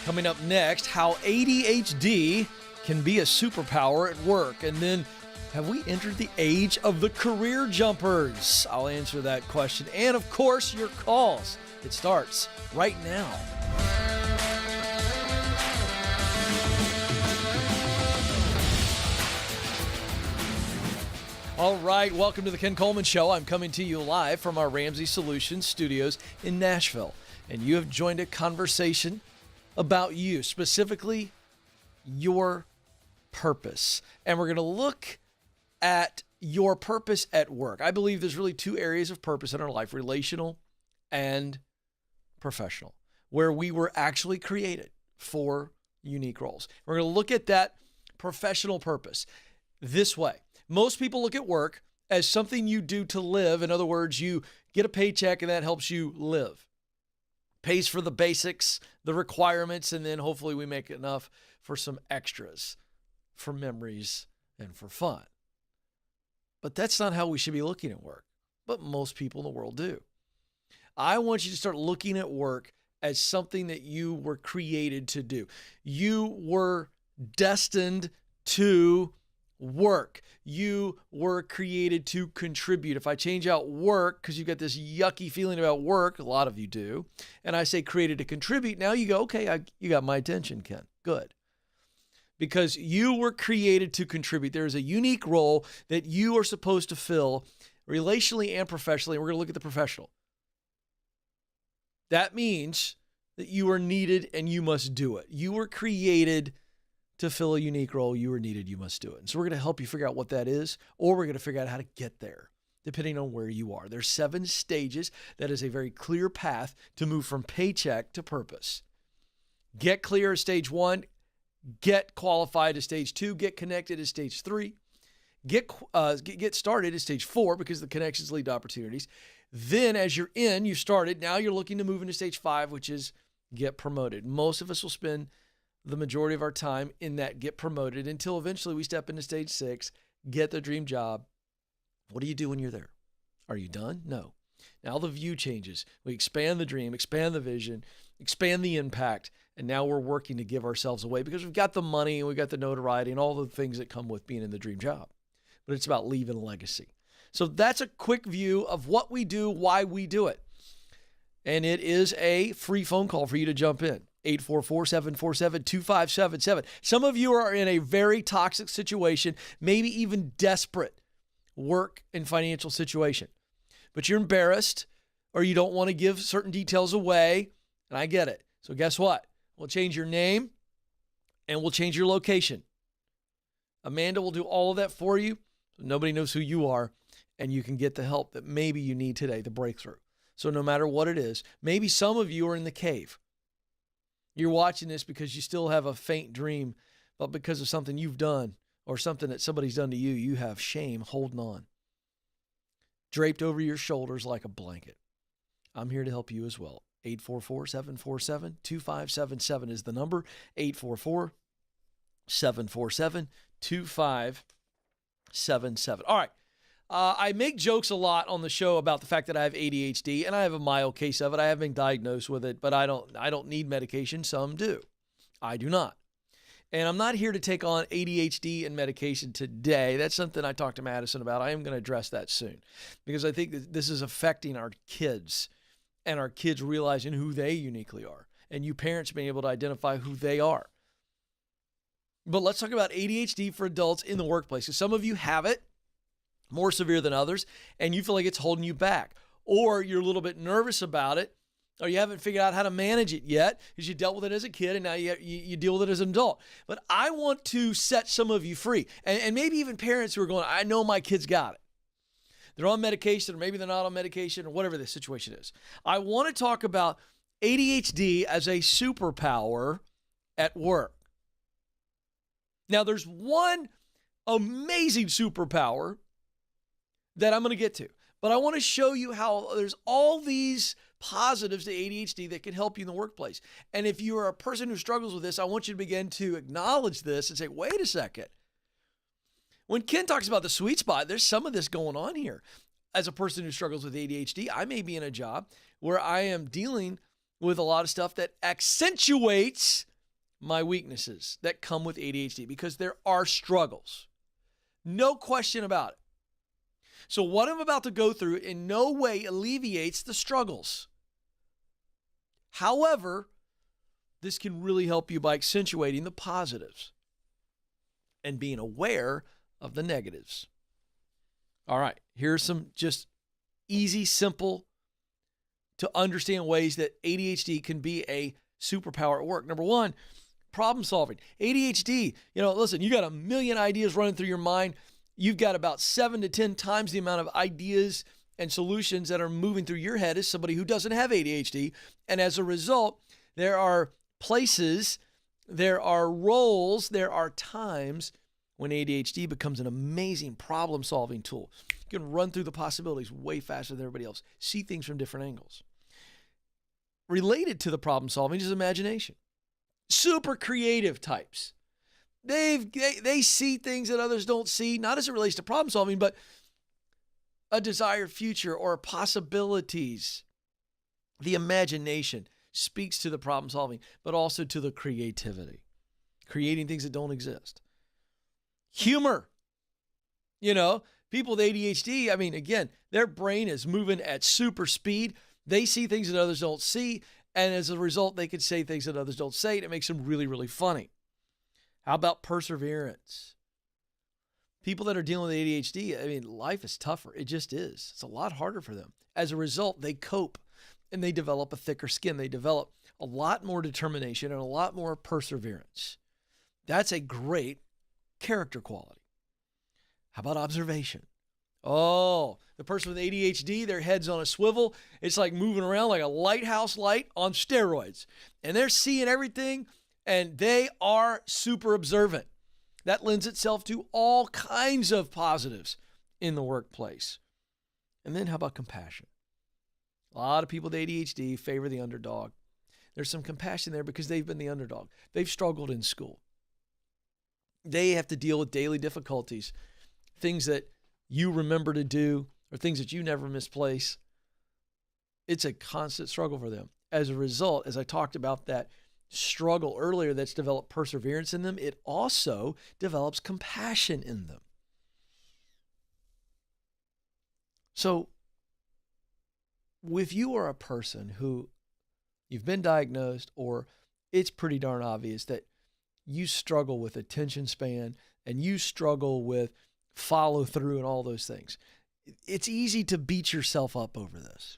Coming up next, how ADHD can be a superpower at work. And then, have we entered the age of the career jumpers? I'll answer that question. And of course, your calls. It starts right now. All right, welcome to the Ken Coleman Show. I'm coming to you live from our Ramsey Solutions studios in Nashville. And you have joined a conversation about you, specifically your purpose. And we're going to look at your purpose at work. I believe there's really two areas of purpose in our life, relational and professional, where we were actually created for unique roles. We're going to look at that professional purpose this way. Most people look at work as something you do to live. In other words, you get a paycheck and that helps you live. Pays for the basics, the requirements, and then hopefully we make enough for some extras, for memories, and for fun. But that's not how we should be looking at work. But most people in the world do. I want you to start looking at work as something that you were created to do. You were destined to work. You were created to contribute. If I change out work, because you've got this yucky feeling about work, a lot of you do, and I say created to contribute, now you go, okay, you got my attention, Ken. Good. Because you were created to contribute. There is a unique role that you are supposed to fill relationally and professionally. We're going to look at the professional. That means that you are needed and you must do it. You were created to fill a unique role. You are needed, you must do it. And so we're going to help you figure out what that is, or we're going to figure out how to get there, depending on where you are. There's 7 stages. That is a very clear path to move from paycheck to purpose. Get clear is stage 1. Get qualified is stage 2. Get connected is stage 3. Get started is stage 4, because the connections lead to opportunities. Then as you're in, you started, now you're looking to move into stage 5, which is get promoted. Most of us will spend the majority of our time in that get promoted until eventually we step into stage 6, get the dream job. What do you do when you're there? Are you done? No. Now the view changes. We expand the dream, expand the vision, expand the impact, and now we're working to give ourselves away because we've got the money and we've got the notoriety and all the things that come with being in the dream job. But it's about leaving a legacy. So that's a quick view of what we do, why we do it. And it is a free phone call for you to jump in. 844-747-2577. Some of you are in a very toxic situation, maybe even desperate work and financial situation. But you're embarrassed or you don't want to give certain details away, and I get it. So guess what? We'll change your name and we'll change your location. Amanda will do all of that for you so nobody knows who you are, and you can get the help that maybe you need today, the breakthrough. So no matter what it is, maybe some of you are in the cave. You're watching this because you still have a faint dream, but because of something you've done or something that somebody's done to you, you have shame holding on, draped over your shoulders like a blanket. I'm here to help you as well. 844-747-2577 is the number. 844-747-2577. All right. I make jokes a lot on the show about the fact that I have ADHD, and I have a mild case of it. I have been diagnosed with it, but I don't need medication. Some do. I do not. And I'm not here to take on ADHD and medication today. That's something I talked to Madison about. I am going to address that soon because I think that this is affecting our kids and our kids realizing who they uniquely are, and you parents being able to identify who they are. But let's talk about ADHD for adults in the workplace. So some of you have it, more severe than others, and you feel like it's holding you back, or you're a little bit nervous about it, or you haven't figured out how to manage it yet because you dealt with it as a kid and now you deal with it as an adult. But I want to set some of you free, and maybe even parents who are going, I know my kid's got it. They're on medication, or maybe they're not on medication, or whatever the situation is. I want to talk about ADHD as a superpower at work. Now, there's one amazing superpower that I'm going to get to. But I want to show you how there's all these positives to ADHD that can help you in the workplace. And if you are a person who struggles with this, I want you to begin to acknowledge this and say, wait a second. When Ken talks about the sweet spot, there's some of this going on here. as a person who struggles with ADHD, I may be in a job where I am dealing with a lot of stuff that accentuates my weaknesses that come with ADHD because there are struggles. No question about it. So what I'm about to go through in no way alleviates the struggles. However, this can really help you by accentuating the positives and being aware of the negatives. All right, here's some just easy, simple to understand ways that ADHD can be a superpower at work. Number one, problem solving. ADHD, listen, you got a million ideas running through your mind. You've got about 7 to 10 times the amount of ideas and solutions that are moving through your head as somebody who doesn't have ADHD. And as a result, there are places, there are roles, there are times when ADHD becomes an amazing problem-solving tool. You can run through the possibilities way faster than everybody else, see things from different angles. Related to the problem-solving is imagination. Super creative types. They see things that others don't see, not as it relates to problem solving, but a desired future or possibilities. The imagination speaks to the problem solving, but also to the creativity, creating things that don't exist. Humor. People with ADHD, again, their brain is moving at super speed. They see things that others don't see, and as a result, they can say things that others don't say, and it makes them really, really funny. How about perseverance? People that are dealing with ADHD, life is tougher. It just is. It's a lot harder for them. As a result, they cope and they develop a thicker skin. They develop a lot more determination and a lot more perseverance. That's a great character quality. How about observation? Oh, the person with ADHD, their head's on a swivel. It's like moving around like a lighthouse light on steroids. And they're seeing everything, and they are super observant. That lends itself to all kinds of positives in the workplace. And then how about compassion? A lot of people with ADHD favor the underdog. There's some compassion there because they've been the underdog. They've struggled in school. They have to deal with daily difficulties, things that you remember to do or things that you never misplace. It's a constant struggle for them. As a result, as I talked about that struggle earlier that's developed perseverance in them, it also develops compassion in them. So if you are a person who you've been diagnosed, or it's pretty darn obvious that you struggle with attention span and you struggle with follow through and all those things, it's easy to beat yourself up over this.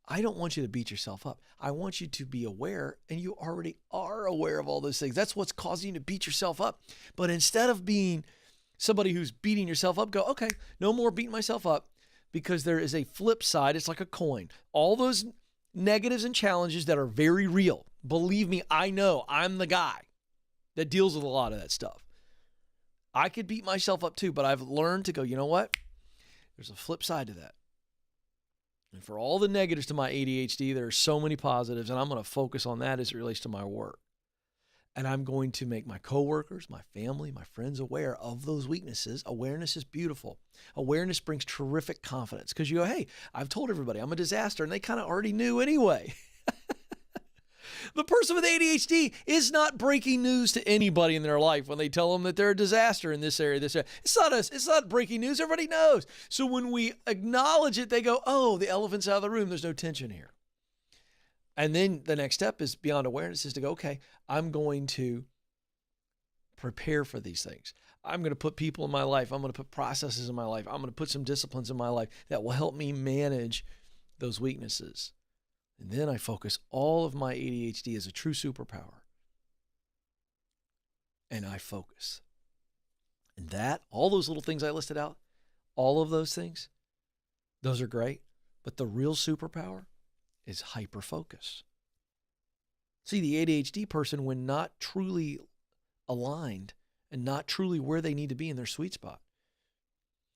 I don't want you to beat yourself up. I want you to be aware, and you already are aware of all those things. That's what's causing you to beat yourself up. But instead of being somebody who's beating yourself up, go, okay, no more beating myself up, because there is a flip side. It's like a coin. All those negatives and challenges that are very real. Believe me, I know. I'm the guy that deals with a lot of that stuff. I could beat myself up too, but I've learned to go, you know what? There's a flip side to that. And for all the negatives to my ADHD, there are so many positives, and I'm going to focus on that as it relates to my work. And I'm going to make my coworkers, my family, my friends aware of those weaknesses. Awareness is beautiful. Awareness brings terrific confidence because you go, hey, I've told everybody I'm a disaster, and they kind of already knew anyway. The person with ADHD is not breaking news to anybody in their life when they tell them that they're a disaster in this area, this area. It's not breaking news. Everybody knows. So when we acknowledge it, they go, oh, the elephant's out of the room. There's no tension here. And then the next step is beyond awareness is to go, okay, I'm going to prepare for these things. I'm going to put people in my life. I'm going to put processes in my life. I'm going to put some disciplines in my life that will help me manage those weaknesses. And then I focus all of my ADHD as a true superpower. And I focus. And that, all those little things I listed out, all of those things, those are great. But the real superpower is hyperfocus. See, the ADHD person, when not truly aligned and not truly where they need to be in their sweet spot,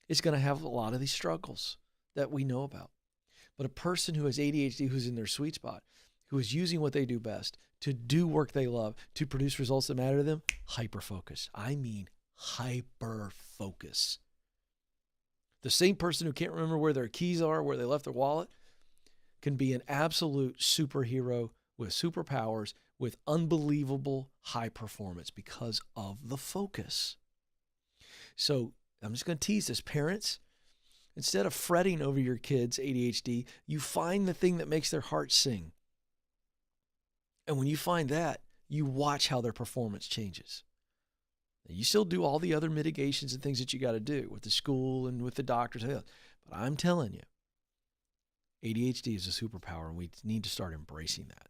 is going to have a lot of these struggles that we know about. But a person who has ADHD, who's in their sweet spot, who is using what they do best to do work they love, to produce results that matter to them, hyperfocus. I mean hyperfocus. The same person who can't remember where their keys are, where they left their wallet, can be an absolute superhero with superpowers, with unbelievable high performance because of the focus. So I'm just going to tease this. Parents, instead of fretting over your kids' ADHD, you find the thing that makes their heart sing. And when you find that, you watch how their performance changes. You still do all the other mitigations and things that you got to do with the school and with the doctors. But I'm telling you, ADHD is a superpower, and we need to start embracing that.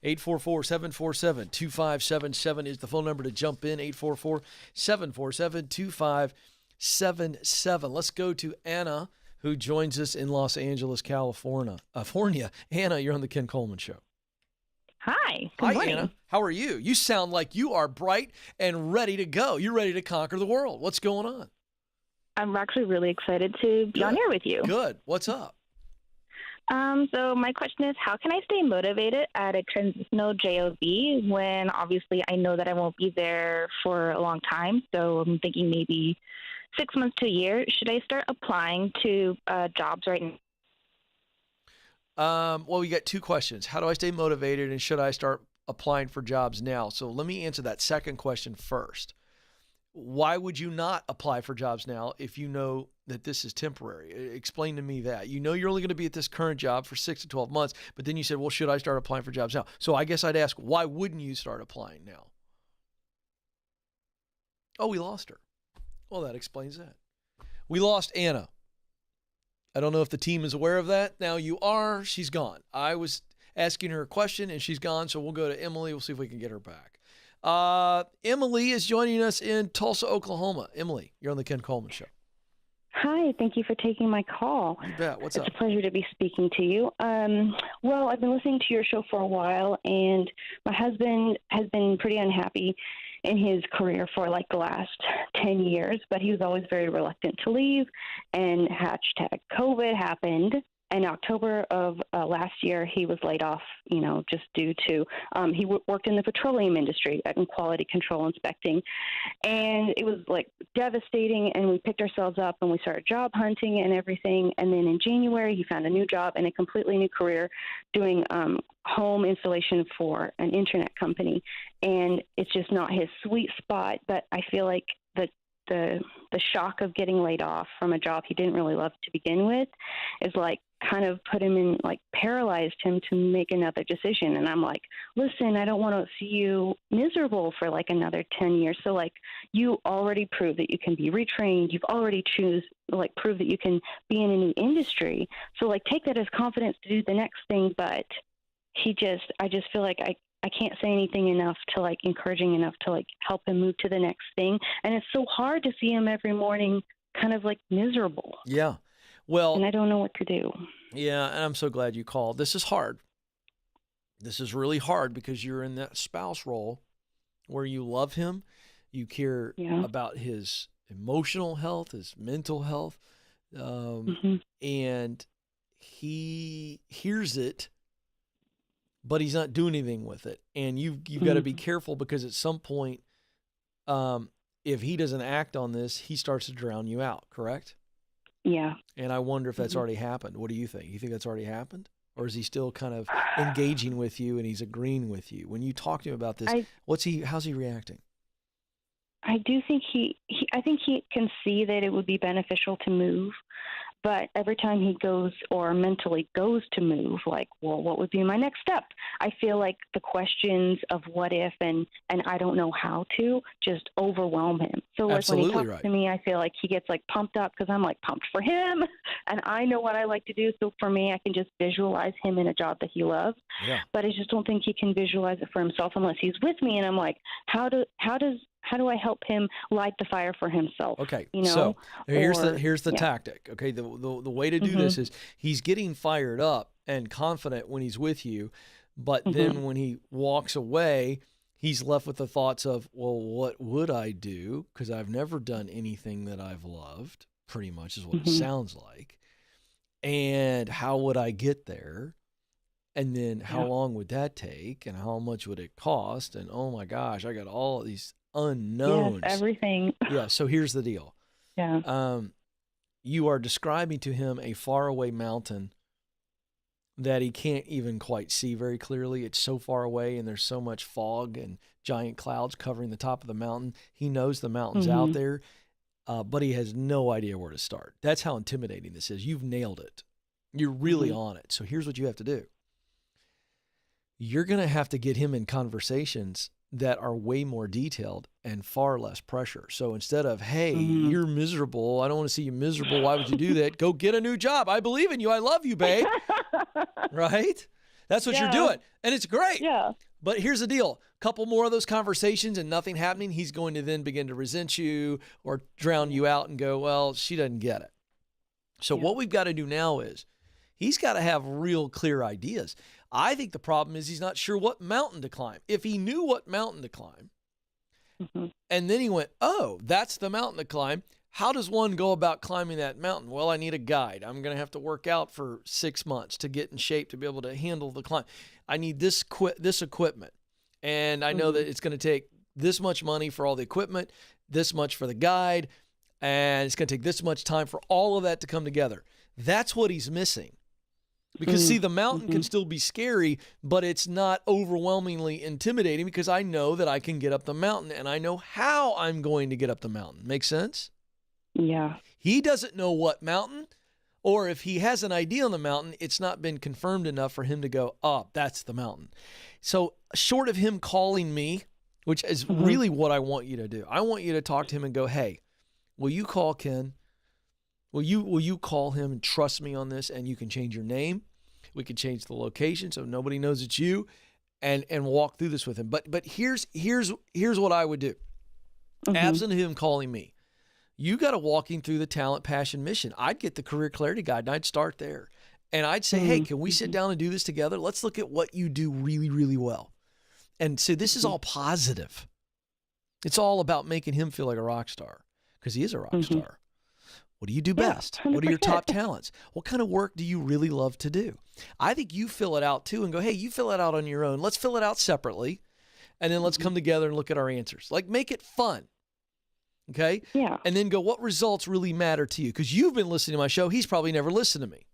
844-747-2577 is the phone number to jump in. 844-747-2577. Let's go to Anna, who joins us in Los Angeles, California. Anna, you're on the Ken Coleman Show. Hi. Hi, Anna. How are you? You sound like you are bright and ready to go. You're ready to conquer the world. What's going on? I'm actually really excited to be on here with you. Good. What's up? So my question is, how can I stay motivated at a transitional job when obviously I know that I won't be there for a long time? So I'm thinking maybe 6 months to a year. Should I start applying to jobs right now? Well, we got two questions. How do I stay motivated, and should I start applying for jobs now? So let me answer that second question first. Why would you not apply for jobs now if you know that this is temporary? Explain to me that. You know you're only going to be at this current job for 6 to 12 months, but then you said, well, should I start applying for jobs now? So I guess I'd ask, why wouldn't you start applying now? Oh, we lost her. Well, that explains that. We lost Anna. I don't know if the team is aware of that. Now you are. She's gone. I was asking her a question, and she's gone, so we'll go to Emily. We'll see if we can get her back. Emily is joining us in Tulsa, Oklahoma. Emily, you're on the Ken Coleman Show. Hi, thank you for taking my call. You bet. What's up? It's a pleasure to be speaking to you. Well, I've been listening to your show for a while, and my husband has been pretty unhappy in his career for like the last 10 years, but he was always very reluctant to leave, and hashtag COVID happened. In October of last year, he was laid off, just due to he worked in the petroleum industry in quality control inspecting. And it was like devastating. And we picked ourselves up and we started job hunting and everything. And then in January, he found a new job and a completely new career doing home installation for an internet company. And it's just not his sweet spot. But I feel like the shock of getting laid off from a job he didn't really love to begin with is like kind of put him in, like paralyzed him to make another decision. And I'm like, listen, I don't want to see you miserable for like another 10 years. So like you already proved that you can be retrained. You've already proved that you can be in a new industry. So like take that as confidence to do the next thing. But I just feel like I can't say anything enough to like encouraging enough to like help him move to the next thing. And it's so hard to see him every morning kind of like miserable. Yeah. Well, and I don't know what to do. Yeah. And I'm so glad you called. This is hard. This is really hard because you're in that spouse role where you love him. You care about his emotional health, his mental health. And he hears it, but he's not doing anything with it. And you've got to be careful because at some point, if he doesn't act on this, he starts to drown you out, correct? Yeah. And I wonder if that's already happened. What do you think? You think that's already happened? Or is he still kind of engaging with you and he's agreeing with you? When you talk to him about this, how's he reacting? I do think I think he can see that it would be beneficial to move, but every time he goes or mentally goes to move, like, well, what would be my next step? I feel like the questions of what if and I don't know how to just overwhelm him. So like when he talks to me, I feel like he gets like pumped up because I'm like pumped for him and I know what I like to do. So for me, I can just visualize him in a job that he loves, but I just don't think he can visualize it for himself unless he's with me. And I'm like, how do I help him light the fire for himself? Okay, so here's the tactic. Okay, the way to do this is he's getting fired up and confident when he's with you, but then when he walks away, he's left with the thoughts of, well, what would I do? Because I've never done anything that I've loved, pretty much is what it sounds like. And how would I get there? And then how long would that take? And how much would it cost? And oh my gosh, I got all of these unknowns. Yes, everything. Yeah. So here's the deal. Yeah. you are describing to him a faraway mountain that he can't even quite see very clearly. It's so far away, and there's so much fog and giant clouds covering the top of the mountain. He knows the mountain's out there, but he has no idea where to start. That's how intimidating this is. You've nailed it. You're really on it. So here's what you have to do. You're going to have to get him in conversations that are way more detailed and far less pressure. So instead of, hey, you're miserable, I don't want to see you miserable, why would you do that? Go get a new job. I believe in you. I love you, babe. Right? That's what you're doing. And it's great. Yeah. But here's the deal. A couple more of those conversations and nothing happening, he's going to then begin to resent you or drown you out and go, well, she doesn't get it. So what we've got to do now is he's got to have real clear ideas. I think the problem is he's not sure what mountain to climb. If he knew what mountain to climb, and then he went, oh, that's the mountain to climb, how does one go about climbing that mountain? Well, I need a guide. I'm going to have to work out for 6 months to get in shape to be able to handle the climb. I need this equipment, and I know that it's going to take this much money for all the equipment, this much for the guide, and it's going to take this much time for all of that to come together. That's what he's missing. Because, see, the mountain can still be scary, but it's not overwhelmingly intimidating because I know that I can get up the mountain and I know how I'm going to get up the mountain. Make sense? Yeah. He doesn't know what mountain, or if he has an idea on the mountain, it's not been confirmed enough for him to go, oh, that's the mountain. So short of him calling me, which is really what I want you to do, I want you to talk to him and go, hey, will you call Ken? Will you call him and trust me on this, and you can change your name? We can change the location so nobody knows it's you, and walk through this with him. But here's what I would do. Absent of him calling me, you got to walk him through the talent, passion, mission. I'd get the career clarity guide, and I'd start there. And I'd say, hey, can we sit down and do this together? Let's look at what you do really, really well. And so this is all positive. It's all about making him feel like a rock star, because he is a rock star. What do you do best? 100%. What are your top talents? What kind of work do you really love to do? I think you fill it out too and go, hey, you fill it out on your own. Let's fill it out separately. And then let's come together and look at our answers. Like, make it fun. Okay? Yeah. And then go, what results really matter to you? Because you've been listening to my show. He's probably never listened to me.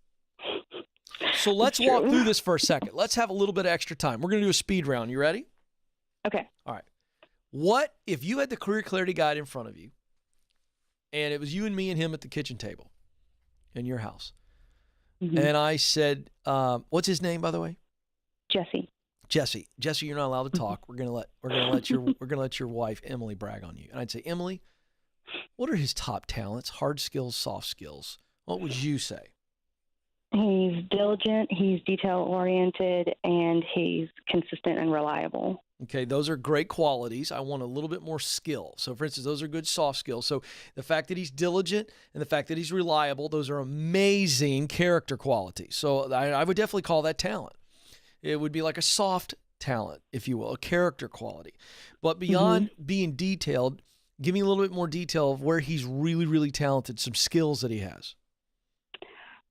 So let's walk through this for a second. Let's have a little bit of extra time. We're going to do a speed round. You ready? Okay. All right. What if you had the career clarity guide in front of you, and it was you and me and him at the kitchen table in your house. And I said, what's his name, by the way? Jesse. Jesse, you're not allowed to talk. We're gonna let your wife Emily brag on you. And I'd say, Emily, what are his top talents? Hard skills, soft skills. What would you say? He's diligent, he's detail-oriented, and he's consistent and reliable. Okay, those are great qualities. I want a little bit more skill. So, for instance, those are good soft skills. So the fact that he's diligent and the fact that he's reliable, those are amazing character qualities. So I would definitely call that talent. It would be like a soft talent, if you will, a character quality. But beyond being detailed, give me a little bit more detail of where he's really, really talented, some skills that he has.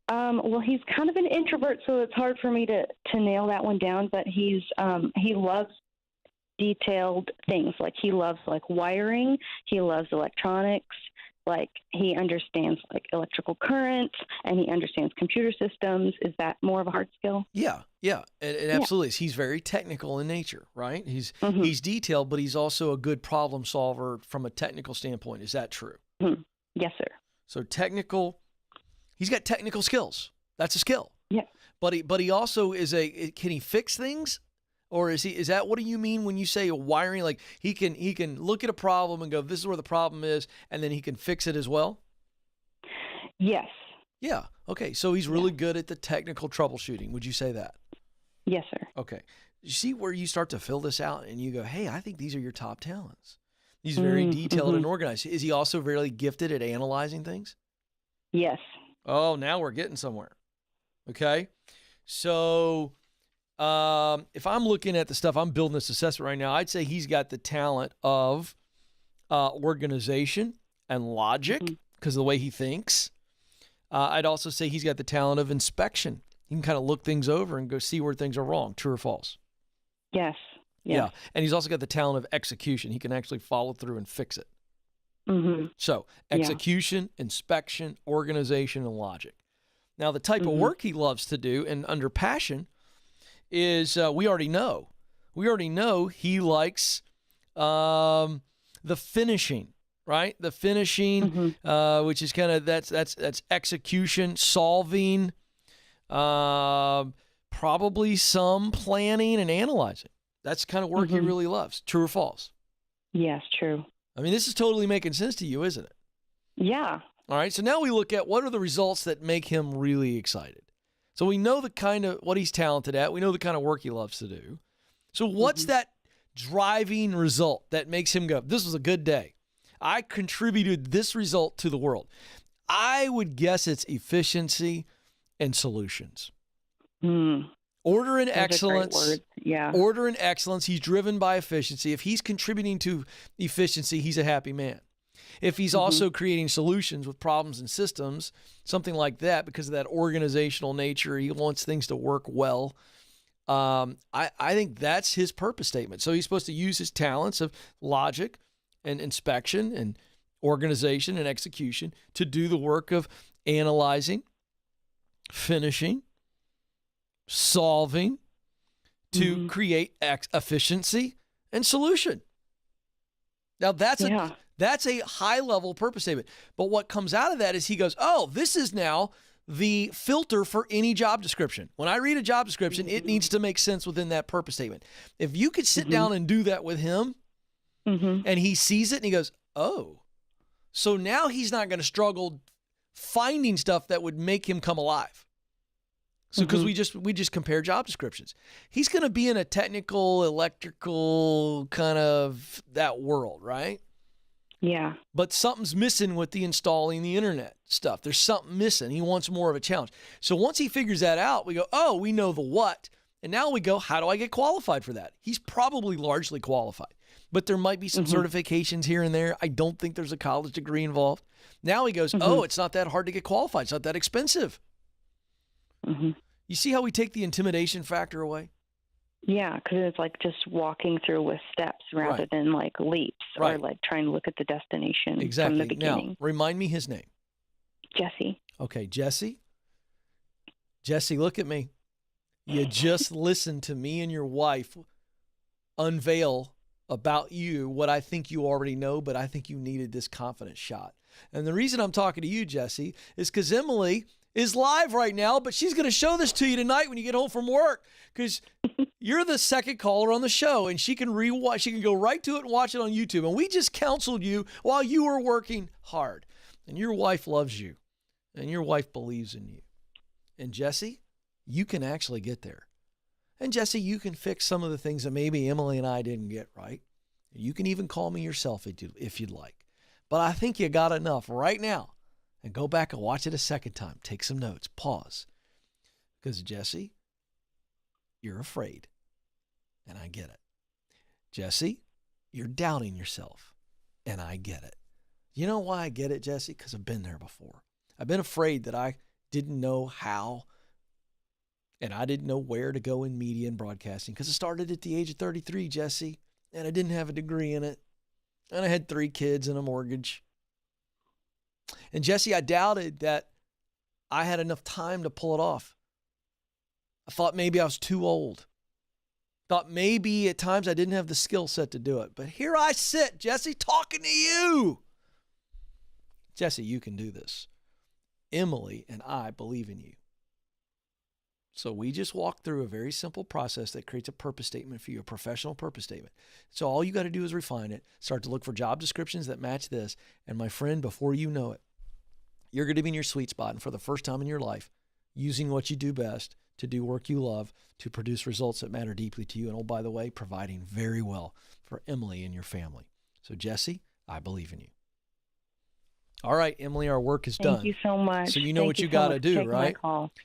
Well, he's kind of an introvert, so it's hard for me to nail that one down, but he loves detailed things. Like, he loves like wiring, he loves electronics, like he understands like electrical current, and he understands computer systems. Is that more of a hard skill? Yeah. It absolutely is. He's very technical in nature, right? He's detailed, but he's also a good problem solver from a technical standpoint. Is that true? Yes, sir. So technical, he's got technical skills. That's a skill. Yeah. But he also can he fix things? Or is that, what do you mean when you say wiring? Like, he can look at a problem and go, this is where the problem is, and then he can fix it as well? Yes. Yeah. Okay. So he's really good at the technical troubleshooting. Would you say that? Yes, sir. Okay. You see where you start to fill this out and you go, hey, I think these are your top talents. He's very detailed and organized. Is he also very gifted at analyzing things? Yes. Oh, now we're getting somewhere. Okay. So if I'm looking at the stuff, I'm building this assessment right now, I'd say he's got the talent of organization and logic because of the way he thinks. I'd also say he's got the talent of inspection. He can kind of look things over and go see where things are wrong, true or false. Yes. Yeah. And he's also got the talent of execution. He can actually follow through and fix it. Mm-hmm. So execution, inspection, organization, and logic. Now, the type of work he loves to do and under passion is we already know. We already know he likes the finishing, right? The finishing, which is kind of that's execution, solving, probably some planning and analyzing. That's the kind of work he really loves. True or false? Yes, true. I mean, this is totally making sense to you, isn't it? Yeah. All right. So now we look at what are the results that make him really excited. So we know the kind of what he's talented at. We know the kind of work he loves to do. So what's that driving result that makes him go, this was a good day? I contributed this result to the world. I would guess it's efficiency and solutions. Order and excellence. Yeah. Order and excellence. He's driven by efficiency. If he's contributing to efficiency, he's a happy man. If he's also creating solutions with problems and systems, something like that, because of that organizational nature, he wants things to work well. I think that's his purpose statement. So he's supposed to use his talents of logic and inspection and organization and execution to do the work of analyzing, finishing, solving, to create efficiency and solution. Now that's a high-level purpose statement. But what comes out of that is he goes, oh, this is now the filter for any job description. When I read a job description, it needs to make sense within that purpose statement. If you could sit down and do that with him, and he sees it and he goes, oh, so now he's not going to struggle finding stuff that would make him come alive. So because we just compare job descriptions. He's going to be in a technical, electrical kind of that world, right? Yeah. But something's missing with the installing the internet stuff. There's something missing. He wants more of a challenge. So once he figures that out, we go, oh, we know the what. And now we go, how do I get qualified for that? He's probably largely qualified, but there might be some certifications here and there. I don't think there's a college degree involved. Now he goes, oh, it's not that hard to get qualified. It's not that expensive. You see how we take the intimidation factor away? Yeah, because it's like just walking through with steps rather than like leaps or like trying to look at the destination from the beginning. Now, remind me his name. Jesse. Okay, Jesse. Jesse, look at me. You just listened to me and your wife unveil about you what I think you already know, but I think you needed this confidence shot. And the reason I'm talking to you, Jesse, is because Emily is live right now, but she's going to show this to you tonight when you get home from work because you're the second caller on the show, and she can rewatch. She can go right to it and watch it on YouTube. And we just counseled you while you were working hard, and your wife loves you, and your wife believes in you. And Jesse, you can actually get there. And Jesse, you can fix some of the things that maybe Emily and I didn't get right. You can even call me yourself if you'd like. But I think you got enough right now. And go back and watch it a second time. Take some notes. Pause. Because, Jesse, you're afraid. And I get it. Jesse, you're doubting yourself. And I get it. You know why I get it, Jesse? Because I've been there before. I've been afraid that I didn't know how and I didn't know where to go in media and broadcasting because I started at the age of 33, Jesse, and I didn't have a degree in it. And I had 3 kids and a mortgage. And Jesse, I doubted that I had enough time to pull it off. I thought maybe I was too old. Thought maybe at times I didn't have the skill set to do it. But here I sit, Jesse, talking to you. Jesse, you can do this. Emily and I believe in you. So we just walked through a very simple process that creates a purpose statement for you, a professional purpose statement. So all you got to do is refine it, start to look for job descriptions that match this. And my friend, before you know it, you're going to be in your sweet spot. And for the first time in your life, using what you do best to do work you love, to produce results that matter deeply to you. And oh, by the way, providing very well for Emily and your family. So Jesse, I believe in you. All right, Emily, our work is done. Thank you so much. So you know what you got to do, right?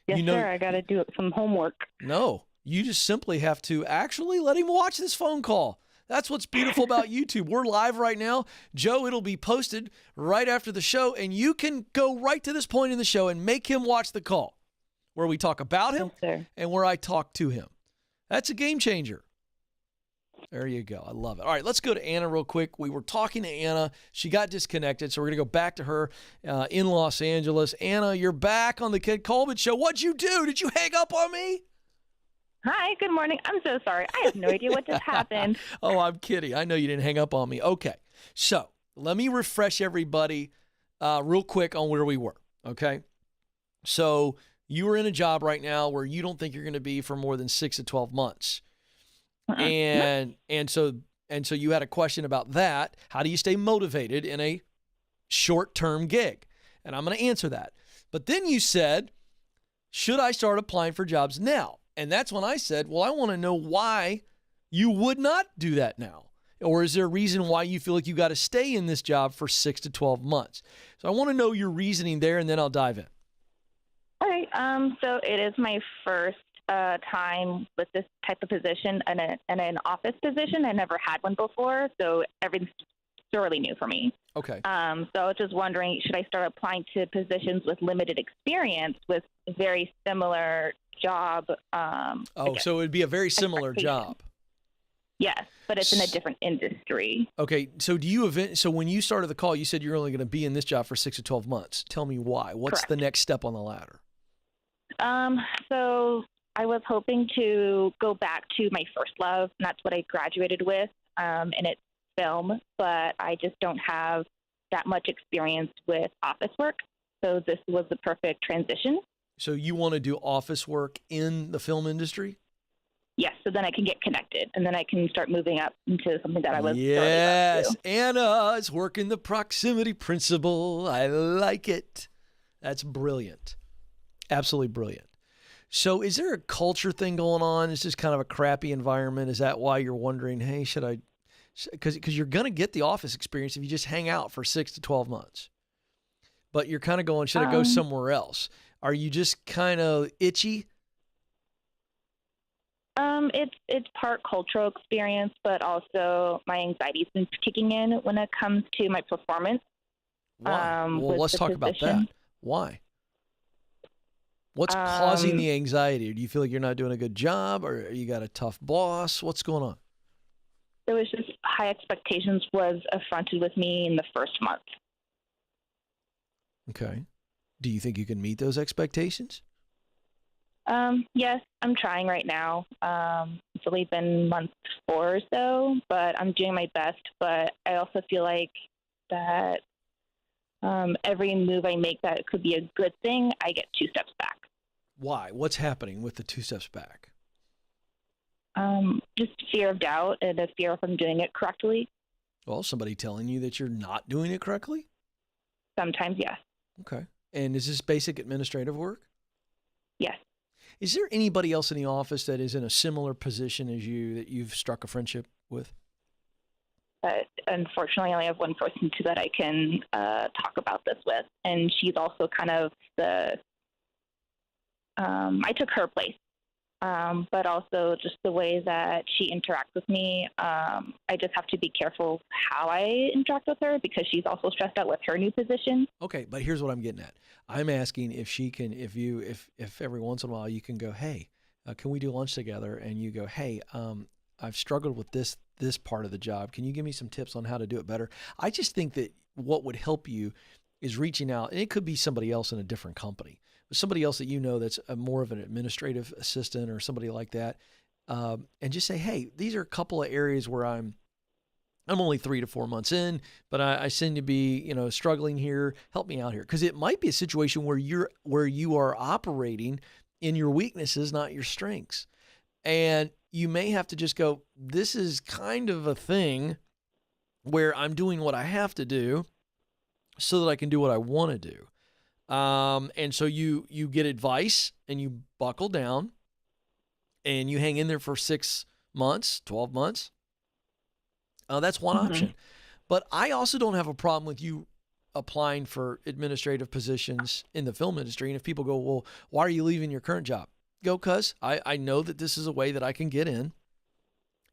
Yes, sir. I got to do some homework. No, you just simply have to actually let him watch this phone call. That's what's beautiful about YouTube. We're live right now. Joe, it'll be posted right after the show, and you can go right to this point in the show and make him watch the call where we talk about him Yes, sir. and where I talk to him. That's a game changer. There you go. I love it. All right, let's go to Anna real quick. We were talking to Anna. She got disconnected, so we're going to go back to her in Los Angeles. Anna, you're back on the Ken Coleman Show. What'd you do? Did you hang up on me? Hi, good morning. I'm so sorry. I have no idea what just happened. Oh, I'm kidding. I know you didn't hang up on me. Okay, so let me refresh everybody real quick on where we were, okay? So you are in a job right now where you don't think you're going to be for more than 6 to 12 months. And so you had a question about that. How do you stay motivated in a short-term gig? And I'm going to answer that. But then you said, should I start applying for jobs now? And that's when I said, well, I want to know why you would not do that now. Or is there a reason why you feel like you got to stay in this job for 6 to 12 months? So I want to know your reasoning there, and then I'll dive in. All right. So it is my first time with this type of position and an office position. I never had one before, so everything's thoroughly new for me. Okay. So I was just wondering, should I start applying to positions with limited experience with very similar job? So it would be a very similar job. Yes, but it's in a different industry. Okay. So so when you started the call, you said you're only going to be in this job for 6 to 12 months. Tell me why. What's Correct. the next step on the ladder? So I was hoping to go back to my first love, and that's what I graduated with, and it's film, but I just don't have that much experience with office work. So this was the perfect transition. So you want to do office work in the film industry? Yes, so then I can get connected, and then I can start moving up into something that I was Yes, Anna is working the proximity principle. I like it. That's brilliant. Absolutely brilliant. So is there a culture thing going on? Is this kind of a crappy environment? Is that why you're wondering, hey, should I? Because you're going to get the office experience if you just hang out for 6 to 12 months. But you're kind of going, should I go somewhere else? Are you just kind of itchy? It's part cultural experience, but also my anxiety's been kicking in when it comes to my performance. Why? Well, let's talk about that. Why? What's causing the anxiety? Do you feel like you're not doing a good job, or you got a tough boss? What's going on? It was just high expectations was affronted with me in the first month. Okay. Do you think you can meet those expectations? Yes, I'm trying right now. It's only been month 4 or so, but I'm doing my best. But I also feel like that every move I make that could be a good thing, I get 2 steps back. Why? What's happening with the 2 steps back? Just fear of doubt and a fear if I'm doing it correctly. Well, somebody telling you that you're not doing it correctly? Sometimes, yes. Okay. And is this basic administrative work? Yes. Is there anybody else in the office that is in a similar position as you that you've struck a friendship with? But unfortunately, I only have one person that I can talk about this with, and she's also kind of I took her place, but also just the way that she interacts with me. I just have to be careful how I interact with her because she's also stressed out with her new position. Okay, but here's what I'm getting at. I'm asking if she can, if every once in a while you can go, hey, can we do lunch together? And you go, hey, I've struggled with this part of the job. Can you give me some tips on how to do it better? I just think that what would help you is reaching out, and it could be somebody else in a different company, but somebody else that you know that's more of an administrative assistant or somebody like that, and just say, hey, these are a couple of areas where I'm only 3 to 4 months in, but I seem to be, struggling here. Help me out here. Because it might be a situation where you are operating in your weaknesses, not your strengths. And you may have to just go, this is kind of a thing where I'm doing what I have to do so that I can do what I want to do. And so you get advice and you buckle down and you hang in there for 6 months, 12 months. That's one option. But I also don't have a problem with you applying for administrative positions in the film industry. And if people go, well, why are you leaving your current job? Go, because I know that this is a way that I can get in.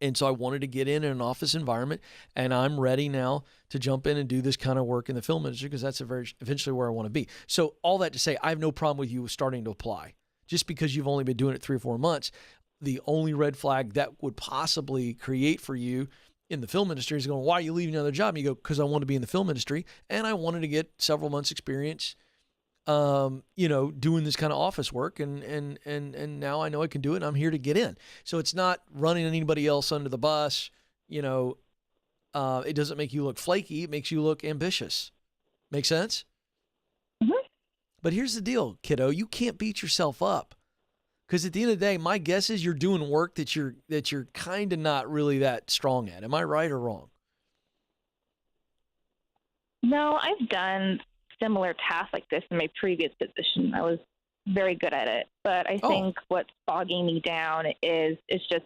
And so I wanted to get in an office environment, and I'm ready now to jump in and do this kind of work in the film industry because that's eventually where I want to be. So all that to say, I have no problem with you starting to apply. Just because you've only been doing it 3 or 4 months, the only red flag that would possibly create for you in the film industry is going, why are you leaving another job? And you go, because I want to be in the film industry and I wanted to get several months experience, doing this kind of office work. And now I know I can do it and I'm here to get in. So it's not running anybody else under the bus. It doesn't make you look flaky. It makes you look ambitious. Make sense? Mm-hmm. But here's the deal, kiddo. You can't beat yourself up. Because at the end of the day, my guess is you're doing work that you're kind of not really that strong at. Am I right or wrong? No, I've done similar tasks like this in my previous position. I was very good at it. But I think what's bogging me down is just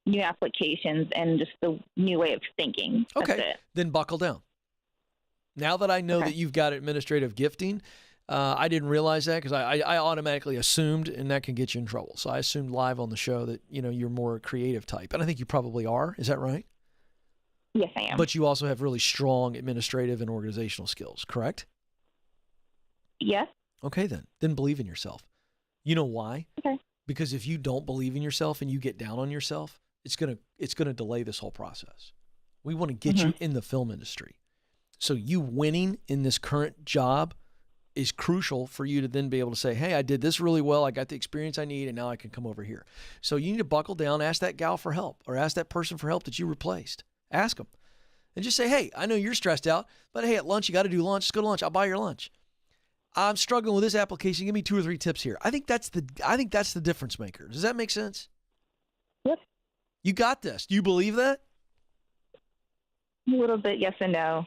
new applications and just the new way of thinking. Okay, That's it. Then buckle down. Now that I know that you've got administrative gifting, I didn't realize that because I automatically assumed, and that can get you in trouble. So I assumed live on the show that, you're more a creative type. And I think you probably are. Is that right? Yes, I am. But you also have really strong administrative and organizational skills, correct? Yes. Okay, then believe in yourself. You know why? Okay. Because if you don't believe in yourself and you get down on yourself, it's gonna delay this whole process. We want to get you in the film industry. So you winning in this current job is crucial for you to then be able to say, hey, I did this really well. I got the experience I need, and now I can come over here. So you need to buckle down, ask that gal for help, or ask that person for help that you replaced. Ask them. And just say, hey, I know you're stressed out, but hey, at lunch, you got to do lunch. Just go to lunch. I'll buy your lunch. I'm struggling with this application. Give me 2 or 3 tips here. I think that's the difference maker. Does that make sense? Yep. You got this. Do you believe that? A little bit, yes and no.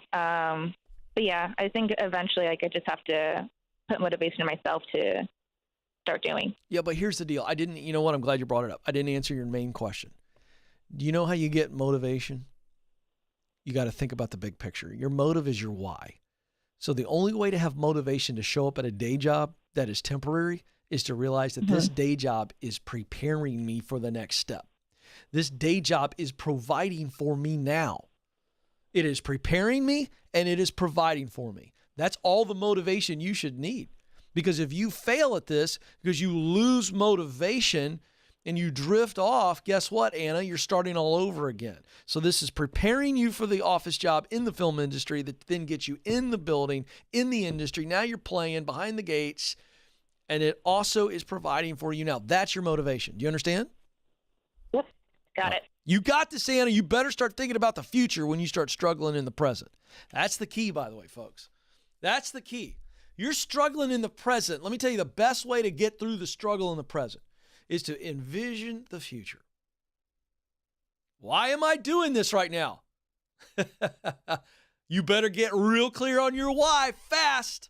But yeah, I think eventually, I just have to put motivation in myself to start doing. Yeah, but here's the deal. You know what? I'm glad you brought it up. I didn't answer your main question. Do you know how you get motivation? You got to think about the big picture. Your motive is your why. So the only way to have motivation to show up at a day job that is temporary is to realize that this day job is preparing me for the next step. This day job is providing for me now. It is preparing me and it is providing for me. That's all the motivation you should need. Because if you fail at this, because you lose motivation and you drift off, guess what, Anna? You're starting all over again. So this is preparing you for the office job in the film industry that then gets you in the building, in the industry. Now you're playing behind the gates, and it also is providing for you now. That's your motivation. Do you understand? Yep, got it. You got this, Anna. You better start thinking about the future when you start struggling in the present. That's the key, by the way, folks. That's the key. You're struggling in the present. Let me tell you, the best way to get through the struggle in the present is to envision the future. Why am I doing this right now? You better get real clear on your why fast.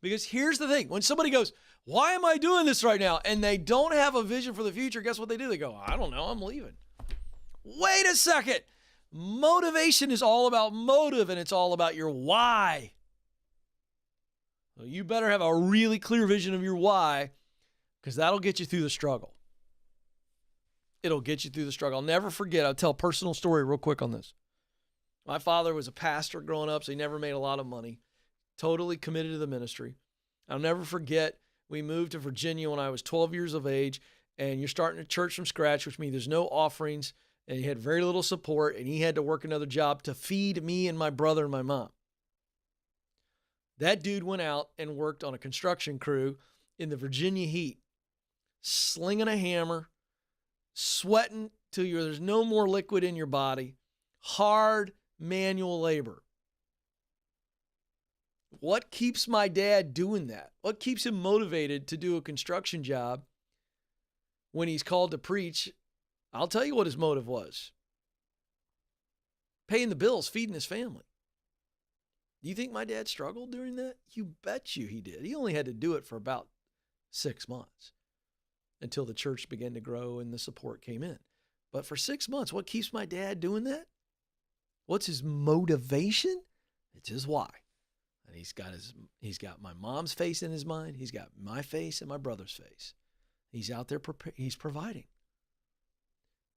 Because here's the thing. When somebody goes, why am I doing this right now? And they don't have a vision for the future, guess what they do? They go, I don't know, I'm leaving. Wait a second. Motivation is all about motive, and it's all about your why. So you better have a really clear vision of your why, because that'll get you through the struggle. It'll get you through the struggle. I'll never forget. I'll tell a personal story real quick on this. My father was a pastor growing up, so he never made a lot of money. Totally committed to the ministry. I'll never forget, we moved to Virginia when I was 12 years of age, and you're starting a church from scratch, which means there's no offerings, and he had very little support, and he had to work another job to feed me and my brother and my mom. That dude went out and worked on a construction crew in the Virginia heat, slinging a hammer, sweating till there's no more liquid in your body, hard manual labor. What keeps my dad doing that? What keeps him motivated to do a construction job when he's called to preach? I'll tell you what his motive was. Paying the bills, feeding his family. Do you think my dad struggled during that? You bet you he did. He only had to do it for about 6 months until the church began to grow and the support came in. But for 6 months, what keeps my dad doing that? What's his motivation? It's his why. And he's got my mom's face in his mind. He's got my face and my brother's face. He's out there, he's providing.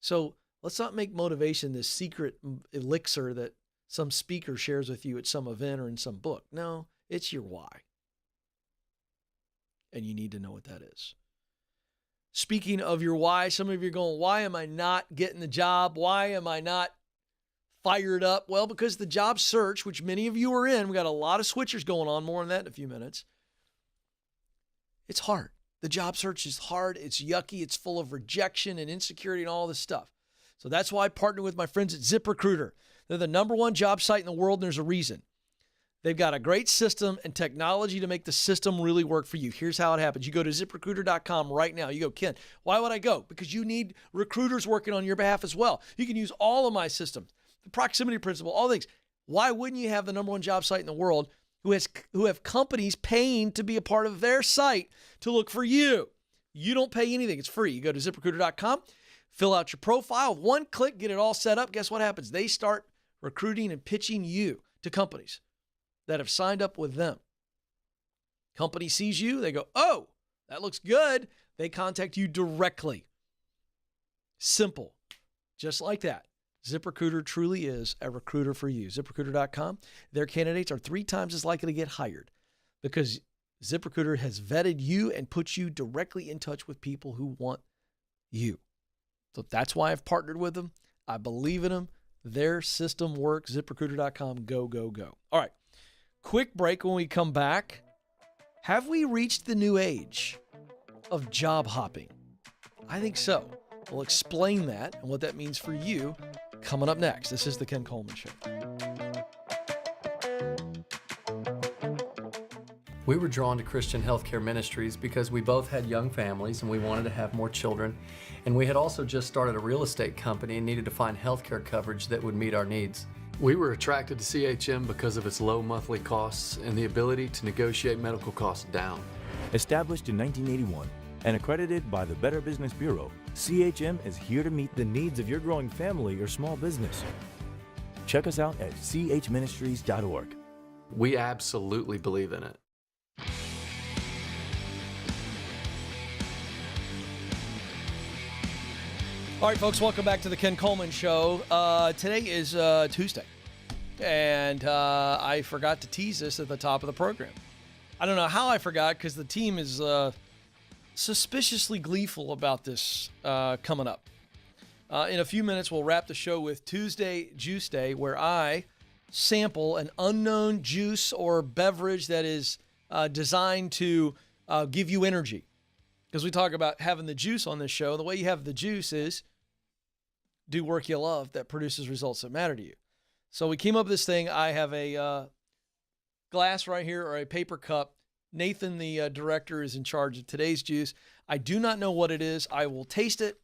So let's not make motivation this secret elixir that some speaker shares with you at some event or in some book. No, it's your why. And you need to know what that is. Speaking of your why, some of you are going, why am I not getting the job? Why am I not fired up? Well, because the job search, which many of you are in, we got a lot of switchers going on, more on that in a few minutes. It's hard. The job search is hard. It's yucky. It's full of rejection and insecurity and all this stuff. So that's why I partnered with my friends at ZipRecruiter. They're the #1 job site in the world, and there's a reason. They've got a great system and technology to make the system really work for you. Here's how it happens. You go to ZipRecruiter.com right now. You go, Ken, why would I go? Because you need recruiters working on your behalf as well. You can use all of my systems, the proximity principle, all things. Why wouldn't you have the #1 job site in the world who have companies paying to be a part of their site to look for you? You don't pay anything. It's free. You go to ZipRecruiter.com, fill out your profile, one click, get it all set up. Guess what happens? They start recruiting and pitching you to companies that have signed up with them. Company sees you, they go, oh, that looks good. They contact you directly. Simple. Just like that. ZipRecruiter truly is a recruiter for you. ZipRecruiter.com, their candidates are 3 times as likely to get hired because ZipRecruiter has vetted you and put you directly in touch with people who want you. So that's why I've partnered with them. I believe in them. Their system works. ZipRecruiter.com, go, go, go. All right. Quick break. When we come back, have we reached the new age of job hopping? I think so. We'll explain that and what that means for you coming up next. This is the Ken Coleman Show. We were drawn to Christian healthcare ministries because we both had young families and we wanted to have more children. And we had also just started a real estate company and needed to find healthcare coverage that would meet our needs. We were attracted to CHM because of its low monthly costs and the ability to negotiate medical costs down. Established in 1981 and accredited by the Better Business Bureau, CHM is here to meet the needs of your growing family or small business. Check us out at chministries.org. We absolutely believe in it. All right, folks, welcome back to the Ken Coleman Show. Today is Tuesday, and I forgot to tease this at the top of the program. I don't know how I forgot because the team is suspiciously gleeful about this coming up. In a few minutes, we'll wrap the show with Tuesday Juice Day, where I sample an unknown juice or beverage that is designed to give you energy. Because we talk about having the juice on this show. The way you have the juice is do work you love that produces results that matter to you. So we came up with this thing. I have a glass right here or a paper cup. Nathan, the director, is in charge of today's juice. I do not know what it is. I will taste it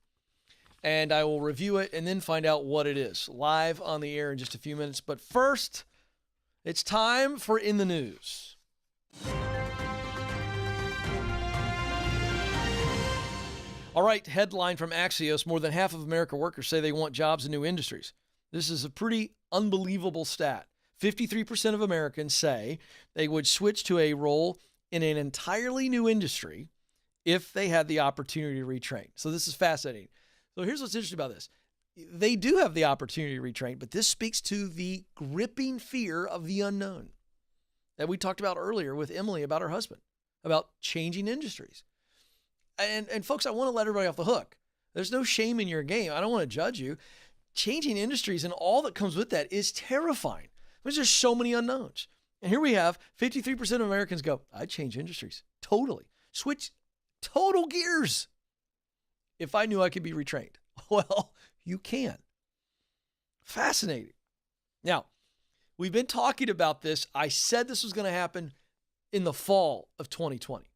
and I will review it and then find out what it is live on the air in just a few minutes. But first, it's time for In the News. All right, headline from Axios. More than half of American workers say they want jobs in new industries. This is a pretty unbelievable stat. 53% of Americans say they would switch to a role in an entirely new industry if they had the opportunity to retrain. So this is fascinating. So here's what's interesting about this. They do have the opportunity to retrain, but this speaks to the gripping fear of the unknown that we talked about earlier with Emily about her husband, about changing industries. And folks, I want to let everybody off the hook. There's no shame in your game. I don't want to judge you. Changing industries and all that comes with that is terrifying. There's just so many unknowns. And here we have 53% of Americans go, I'd change industries. Totally. Switch total gears if I knew I could be retrained. Well, you can. Fascinating. Now, we've been talking about this. I said this was going to happen in the fall of 2020.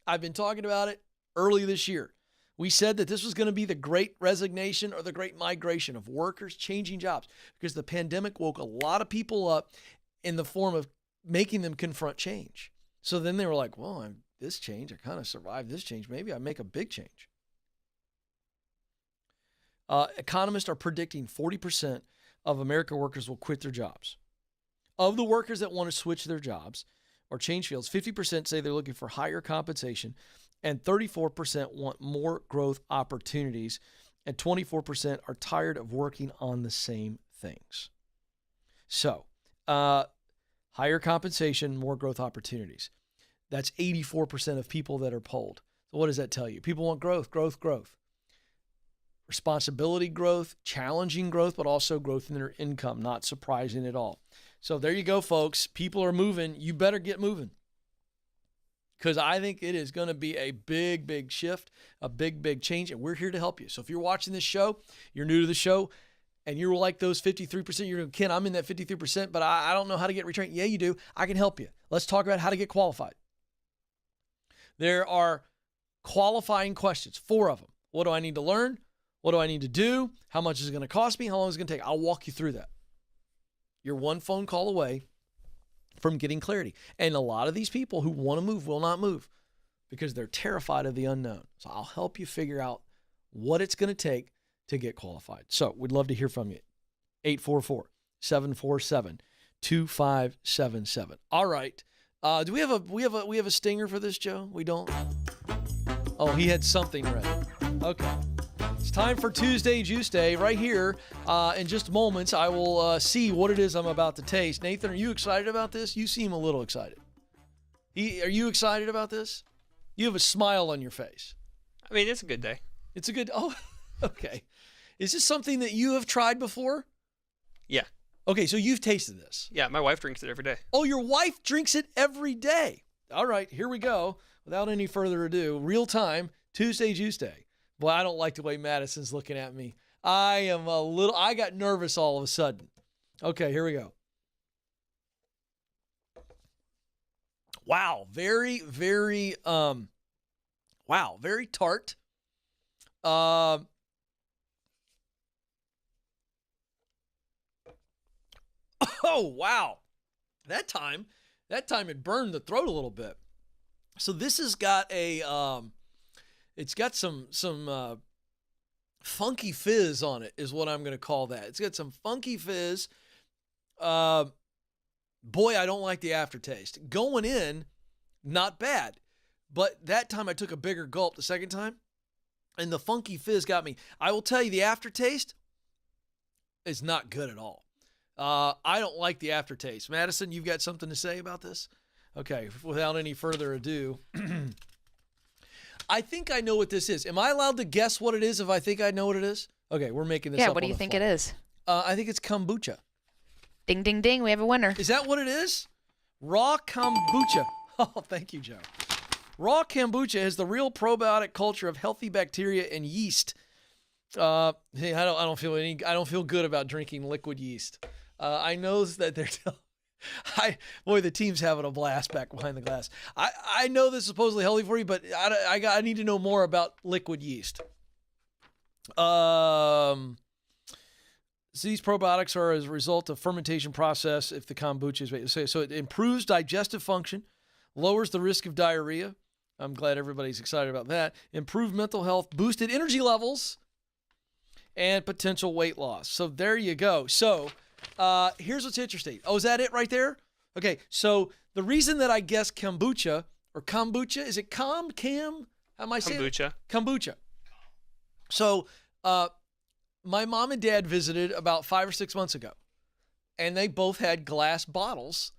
I've been talking about it early this year. We said that this was going to be the great resignation or the great migration of workers changing jobs because the pandemic woke a lot of people up in the form of making them confront change. So then they were like, well, this change, I kind of survived this change. Maybe I make a big change. Economists are predicting 40% of American workers will quit their jobs. Of the workers that want to switch their jobs or change fields, 50% say they're looking for higher compensation, and 34% want more growth opportunities, and 24% are tired of working on the same things. So, higher compensation, more growth opportunities. That's 84% of people that are polled. So what does that tell you? People want growth, growth, growth. Responsibility growth, challenging growth, but also growth in their income. Not surprising at all. So there you go, folks. People are moving. You better get moving. Because I think it is going to be a big, big shift, a big, big change, and we're here to help you. So if you're watching this show, you're new to the show, and you're like those 53%, you're going, Ken, I'm in that 53%, but I don't know how to get retrained. Yeah, you do. I can help you. Let's talk about how to get qualified. There are qualifying questions, 4 of them. What do I need to learn? What do I need to do? How much is it going to cost me? How long is it going to take? I'll walk you through that. You're one phone call away from getting clarity. And a lot of these people who want to move will not move because they're terrified of the unknown. So I'll help you figure out what it's going to take to get qualified. So we'd love to hear from you. 844-747-2577. All right. Do we have a stinger for this, Joe? We don't? Oh, he had something ready. Okay. It's time for Tuesday Juice Day right here. In just moments, I will see what it is I'm about to taste. Nathan, are you excited about this? You seem a little excited. Are you excited about this? You have a smile on your face. I mean, it's a good day. It's a good, oh, okay. Is this something that you have tried before? Yeah. Okay, so you've tasted this. Yeah, my wife drinks it every day. Oh, your wife drinks it every day. All right, here we go. Without any further ado, real time, Tuesday Juice Day. Boy, I don't like the way Madison's looking at me. I got nervous all of a sudden. Okay, here we go. Wow, very, very, very tart. Oh, wow. That time it burned the throat a little bit. So this has got it's got some funky fizz on it is what I'm going to call that. It's got some funky fizz. Boy, I don't like the aftertaste. Going in, not bad. But that time I took a bigger gulp the second time, and the funky fizz got me. I will tell you, the aftertaste is not good at all. I don't like the aftertaste. Madison, you've got something to say about this? Okay, without any further ado, I think I know what this is. Am I allowed to guess what it is if I think I know what it is? Okay, we're making this up. Yeah, what do you think it is? I think it's kombucha. Ding, ding, ding. We have a winner. Is that what it is? Raw kombucha. Oh, thank you, Joe. Raw kombucha has the real probiotic culture of healthy bacteria and yeast. Hey, I don't feel good about drinking liquid yeast. I know that they're boy, the team's having a blast back behind the glass. I know this is supposedly healthy for you, but I need to know more about liquid yeast. So these probiotics are as a result of fermentation process. If the kombucha is made, so it improves digestive function, lowers the risk of diarrhea. I'm glad everybody's excited about that. Improved mental health, boosted energy levels, and potential weight loss. So there you go. So here's what's interesting. Oh, is that it right there? Okay, so the reason that I guess kombucha, is it cam? How am I saying Kombucha. it? Kombucha. So my mom and dad visited about 5 or 6 months ago, and they both had glass bottles.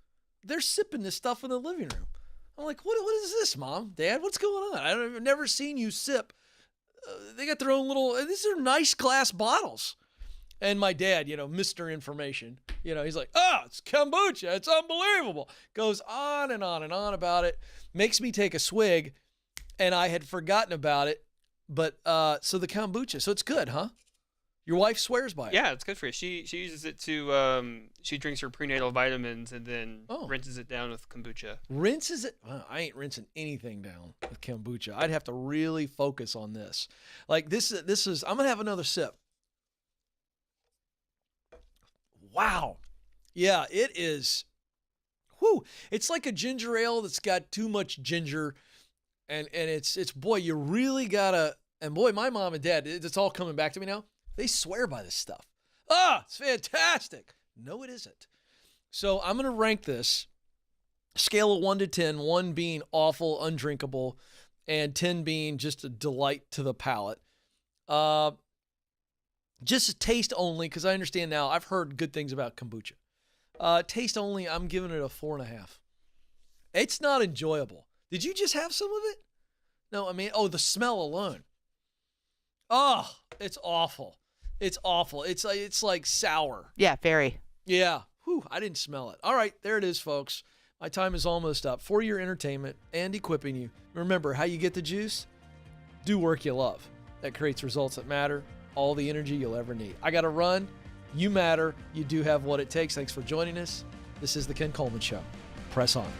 They're sipping this stuff in the living room. I'm like, what is this, Mom? Dad, what's going on? I've never seen you sip. They got their own little, these are nice glass bottles. And my dad, Mr. Information, he's like, it's kombucha. It's unbelievable. Goes on and on and on about it. Makes me take a swig, and I had forgotten about it. But, so the kombucha, so it's good, huh? Your wife swears by it. Yeah, it's good for you. She uses it to, she drinks her prenatal vitamins and then rinses it down with kombucha. Rinses it? Well, I ain't rinsing anything down with kombucha. I'd have to really focus on this. Like this is, I'm going to have another sip. Wow. Yeah, it is. Whew. It's like a ginger ale that's got too much ginger. And it's boy, you really gotta, and boy, my mom and dad, it's all coming back to me now. They swear by this stuff. It's fantastic. No, it isn't. So I'm going to rank this scale of 1 to 10, 1 being awful, undrinkable, and 10 being just a delight to the palate. Just a taste only, because I understand now, I've heard good things about kombucha. Taste only, I'm giving it a 4.5. It's not enjoyable. Did you just have some of it? No, I mean, the smell alone. Oh, it's awful. It's awful. It's like sour. Yeah, very. Yeah. Whew, I didn't smell it. All right, there it is, folks. My time is almost up. For your entertainment and equipping you. Remember, how you get the juice? Do work you love. That creates results that matter. All the energy you'll ever need. I got to run. You matter. You do have what it takes. Thanks for joining us. This is the Ken Coleman Show. Press on.